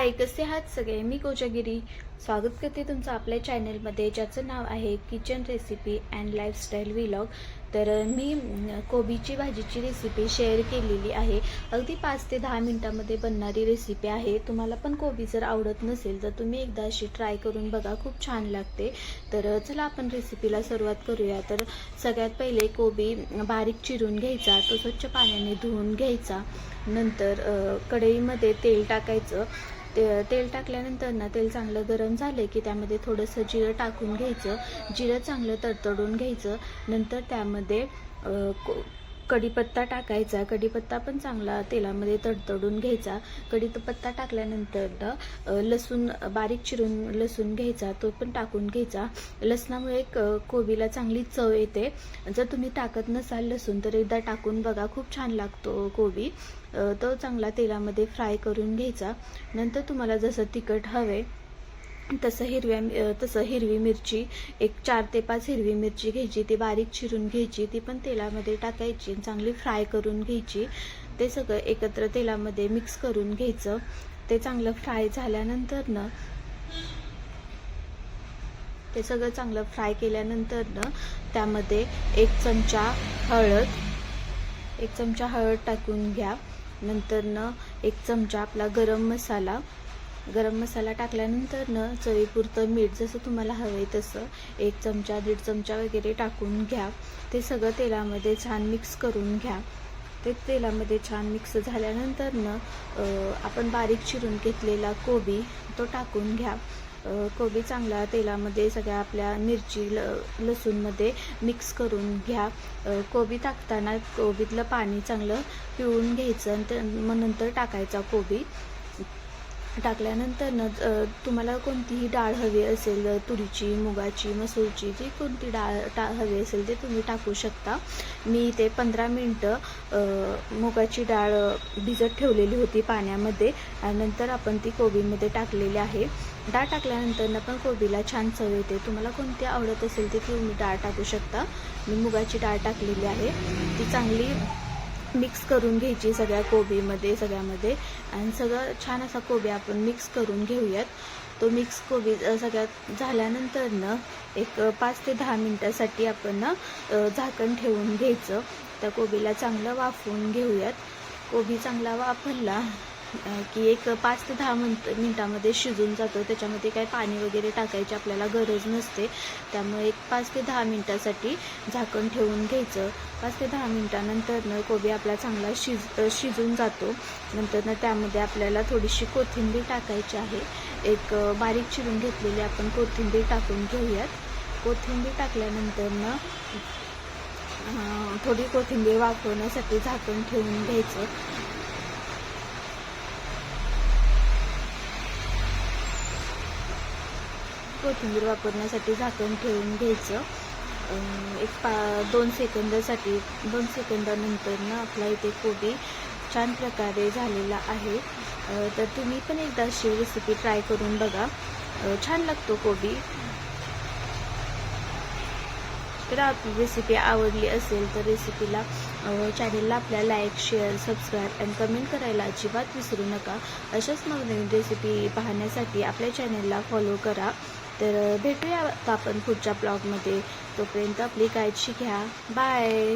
हाय, कसे आहात सगळे? मी कोजागिरी स्वागत करते तुमचं आपल्या चॅनलमध्ये, ज्याचं नाव आहे kitchen recipe and lifestyle vlog. तर मी कोबीची भाजीची रेसिपी शेअर केलेली आहे. अगदी 5 ते 10 मिनटामध्ये बनणारी रेसिपी आहे. तुम्हाला पण कोबी जर आवडत नसेल तर तुम्ही एकदा अशी ट्राय करून बघा, खूप छान लागते. तर चला आपण रेसिपीला सुरुवात करूया. तर सगळ्यात पहिले कोबी बारीक चिरून घ्यायचा, तो स्वच्छ पाण्याने धुवून घ्यायचा. नंतर कढईमध्ये तेल टाकायचं. तेल टाकल्यानंतर ना तेल चांगलं गरम झालं की त्यामध्ये थोडंसं जिरं टाकून घ्यायचं. जिरं चांगलं तडतडून घ्यायचं. नंतर त्यामध्ये कढीपत्ता टाकायचा. कढीपत्ता पण चांगला तेलामध्ये तडतडून घ्यायचा. कढीपत्ता टाकल्यानंतर लसूण बारीक चिरून लसूण घ्यायचा, तो पण टाकून घ्यायचा. लसणामुळे कोबीला चांगली चव येते. जर तुम्ही टाकत नसाल लसूण तर एकदा टाकून बघा, खूप छान लागतो कोबी. तो चांगला तेलामध्ये फ्राय करून घ्यायचा. नंतर तुम्हाला जसं तिखट हवे तसं हिरवी मिरची, एक 4 ते 5 हिरवी मिरची घ्यायची, ती बारीक चिरून घ्यायची, ती पण तेलामध्ये टाकायची आणि चांगली फ्राय करून घ्यायची. ते सगळं एकत्र तेलामध्ये मिक्स करून घ्यायचं. ते चांगलं फ्राय झाल्यानंतर ना ते सगळं चांगलं फ्राय केल्यानंतर ना त्यामध्ये 1 चमचा हळद टाकून घ्या. नंतर न 1 चमचा आपला गरम मसाला टाकल्यानंतर न चवीपुरतं मीठ, जसं तुम्हाला हवं आहे तसं 1 चमचा 1.5 चमचा वगैरे टाकून घ्या. ते सगळं तेलामध्ये छान मिक्स करून घ्या. ते तेलामध्ये छान मिक्स झाल्यानंतर न आपण बारीक चिरून घेतलेला कोबी तो टाकून घ्या. कोबी चांगला तेलामध्ये सगळ्या आपल्या मिरची लसूणमध्ये मिक्स करून घ्या. कोबी टाकताना कोबीतलं पाणी चांगलं पिळून घ्यायचं आणि मग नंतर टाकायचा कोबी. टाकल्यानंतर तुम्हाला कोणतीही डाळ हवी असेल, तुरीची, मुगाची, मसूरची, जी कोणती डाळ हवी असेल ते तुम्ही टाकू शकता. मी ते 15 मिनटं मुगाची डाळ भिजत ठेवलेली होती पाण्यामध्ये आणि नंतर आपण ती कोबीमध्ये टाकलेली आहे. डाळ टाकल्यानंतर पण कोबीला छान चव येते. तुम्हाला कोणती आवडत असेल ते तुम्ही डाळ टाकू शकता. मी मुगाची डाळ टाकलेली आहे. ती चांगली मिक्स करून घ्यायची सगळ्यामध्ये आणि सगळं छान असा कोबी आपण मिक्स करून घेऊयात. तो मिक्स कोबी सगळ्यात झाल्यानंतर एक 5 ते 10 मिनटासाठी आपण झाकण ठेवून घ्यायचं. त्या कोबीला चांगलं वाफवून घेऊयात. कोबी चांगला वाफरला की एक 5 ते 10 मिनटामध्ये शिजून जातो. त्याच्यामध्ये काही पाणी वगैरे टाकायची आपल्याला गरज नसते. त्यामुळे एक 5 ते 10 मिनटासाठी झाकण ठेवून घ्यायचं. 5 ते 10 मिनटानंतर कोबी आपला चांगला शिजून जातो. नंतर त्यामध्ये आपल्याला थोडीशी कोथिंबीर टाकायची आहे. एक बारीक चिरून घेतलेली आपण कोथिंबीर टाकून घेऊयात. कोथिंबीर टाकल्यानंतर थोडी कोथिंबीर वाफवण्यासाठी झाकण ठेवून घ्यायचं. कोथिंबीर वापरण्यासाठी झाकण ठेवून घ्यायचं. एक 2 सेकंदानंतर आपला इथे कोबी छान प्रकारे झालेला आहे. तर तुम्ही पण एकदा अशी रेसिपी ट्राय करून बघा, छान लागतो कोबी. तर आपली रेसिपी आवडली असेल तर चॅनलला आपल्या लाईक, शेअर, सबस्क्राईब आणि कमेंट करायला अजिबात विसरू नका. अशाच नवनवीन रेसिपी पाहण्यासाठी आपल्या चॅनलला फॉलो करा. तर भेटूया आपण पुढच्या ब्लॉगमध्ये. तोपर्यंत आपली काळजी घ्या. बाय.